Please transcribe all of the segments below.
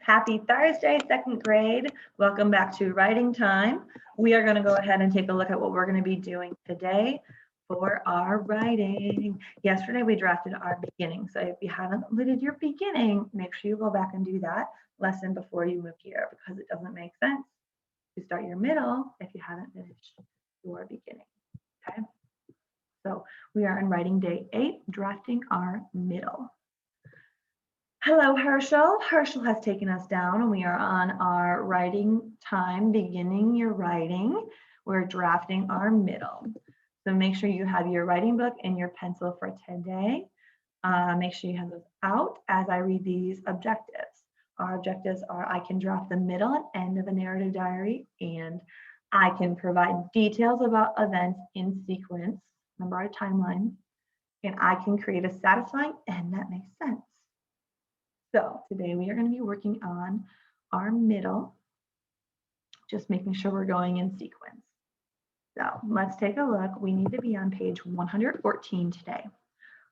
Happy Thursday, second grade. Welcome back to writing time. We are going to go ahead and take a look at what we're going to be doing today for our writing. Yesterday we drafted our beginning. So if you haven't completed your beginning, make sure you go back and do that lesson before you move here, because it doesn't make sense to start your middle if you haven't finished your beginning. Okay. So we are in writing day 8, drafting our middle. Hello, Herschel. Herschel has taken us down and we are on our writing time, beginning your writing. We're drafting our middle. So make sure you have your writing book and your pencil for today. Make sure you have those out as I read these objectives. Our objectives are: I can draft the middle and end of a narrative diary, and I can provide details about events in sequence, remember our timeline, and I can create a satisfying end that makes sense. So today we are going to be working on our middle, just making sure we're going in sequence. So let's take a look. We need to be on page 114 today.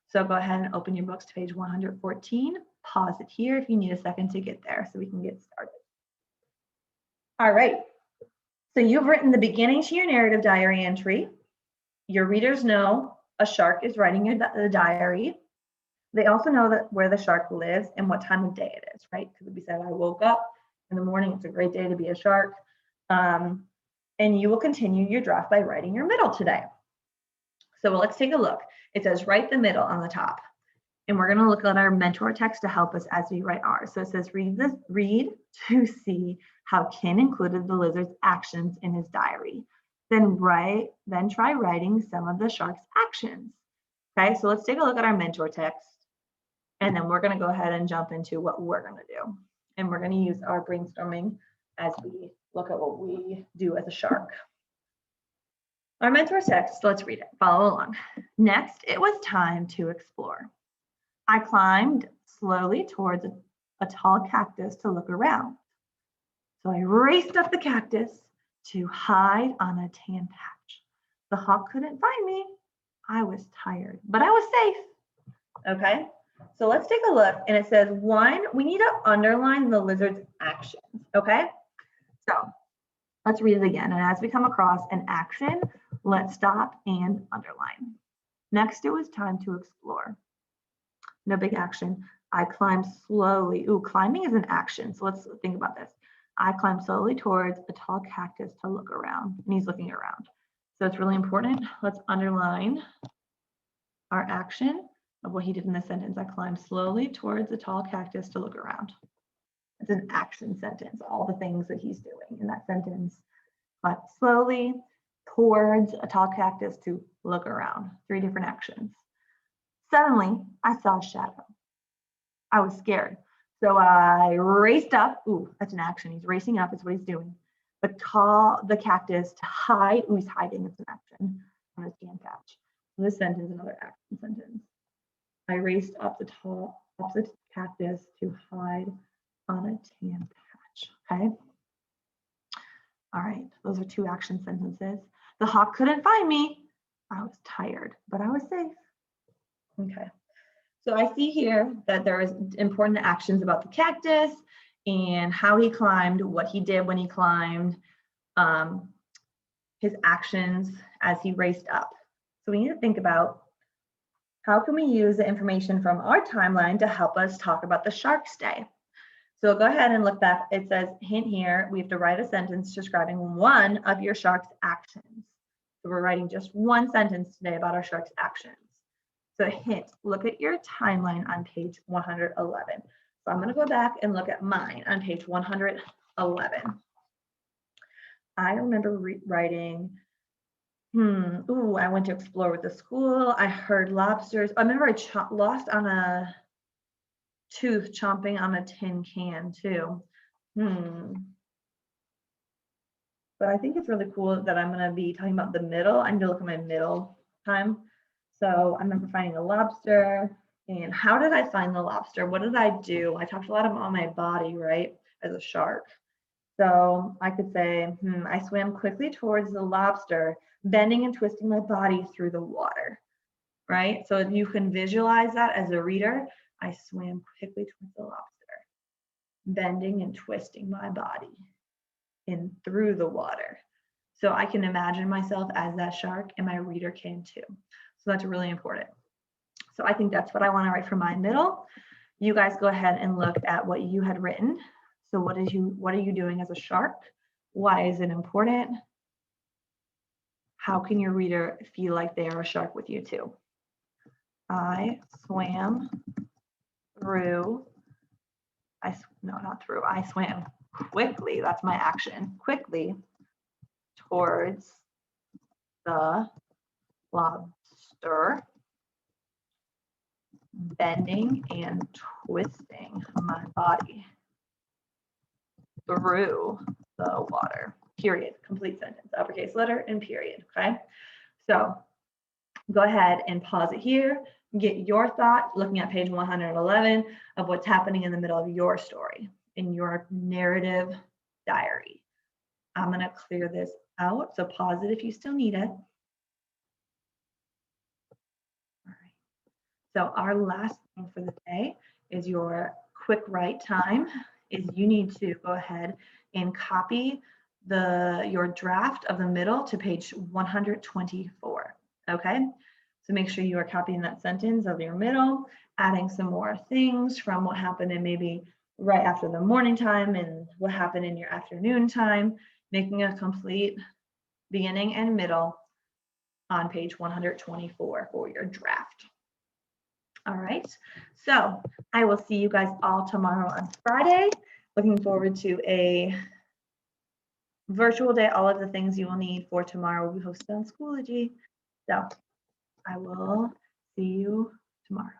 So go ahead and open your books to page 114. Pause it here if you need a second to get there so we can get started. All right. So you've written the beginning to your narrative diary entry. Your readers know a shark is writing the diary. They also know that where the shark lives and what time of day it is, right? Because we said I woke up in the morning, it's a great day to be a shark. And you will continue your draft by writing your middle today. So let's take a look. It says write the middle on the top. And we're going to look at our mentor text to help us as we write ours. So it says read to see how Ken included the lizard's actions in his diary. Then try writing some of the shark's actions. Okay, so let's take a look at our mentor text. And then we're going to go ahead and jump into what we're going to do. And we're going to use our brainstorming as we look at what we do as a shark. Our mentor text, let's read it. Follow along. Next, it was time to explore. I climbed slowly towards a tall cactus to look around. So I raced up the cactus to hide on a tan patch. The hawk couldn't find me. I was tired, but I was safe. Okay. So let's take a look, and it says we need to underline the lizard's actions, okay? So let's read it again, and as we come across an action, let's stop and underline. Next, it was time to explore. No big action. I climbed slowly. Ooh, climbing is an action, so let's think about this. I climbed slowly towards a tall cactus to look around, and he's looking around. So it's really important. Let's underline our action of what he did in the sentence. I climbed slowly towards a tall cactus to look around. It's an action sentence, all the things that he's doing in that sentence. Climb slowly towards a tall cactus to look around. 3 different actions. Suddenly, I saw a shadow. I was scared. So I raced up. Ooh, that's an action. He's racing up is what he's doing. The cactus to hide. Ooh, he's hiding. It's an action on his tan patch. This sentence, another action sentence. I raced up the opposite cactus to hide on a tan patch. Okay. All right. Those are 2 action sentences. The hawk couldn't find me. I was tired, but I was safe. Okay. So I see here that there is important actions about the cactus and how he climbed, what he did when he climbed, his actions as he raced up. So we need to think about, how can we use the information from our timeline to help us talk about the shark's day? So go ahead and look back. It says, hint here, we have to write a sentence describing one of your shark's actions. So we're writing just one sentence today about our shark's actions. So hint, look at your timeline on page 111. So I'm going to go back and look at mine on page 111. I remember writing, I went to explore with the school. I heard lobsters. I remember I lost on a tooth chomping on a tin can too. But I think it's really cool that I'm going to be talking about the middle. I need to look at my middle time. So I remember finding a lobster. And how did I find the lobster? What did I do? I talked a lot about my body, right, as a shark. So I could say, I swam quickly towards the lobster, bending and twisting my body through the water, right? So if you can visualize that as a reader, I swam quickly towards the lobster. bending and twisting my body in through the water. So I can imagine myself as that shark and my reader can too. So that's really important. So I think that's what I want to write for my middle. You guys go ahead and look at what you had written. So what are you doing as a shark? Why is it important? How can your reader feel like they are a shark with you too? I swam through, I swam quickly, that's my action, quickly towards the lobster, bending and twisting my body through the water. Period. Complete sentence. Uppercase letter and period. Okay. So go ahead and pause it here. Get your thought looking at page 111 of what's happening in the middle of your story in your narrative diary. I'm going to clear this out. So pause it if you still need it. All right. So our last thing for the day is your quick write time. Is you need to go ahead and copy your draft of the middle to page 124. Okay. So make sure you are copying that sentence of your middle, adding some more things from what happened in maybe right after the morning time and what happened in your afternoon time, making a complete beginning and middle on page 124 for your draft. All right, so I will see you guys all tomorrow on Friday. Looking forward to a virtual day, all of the things you will need for tomorrow will be hosted on Schoology. So I will see you tomorrow.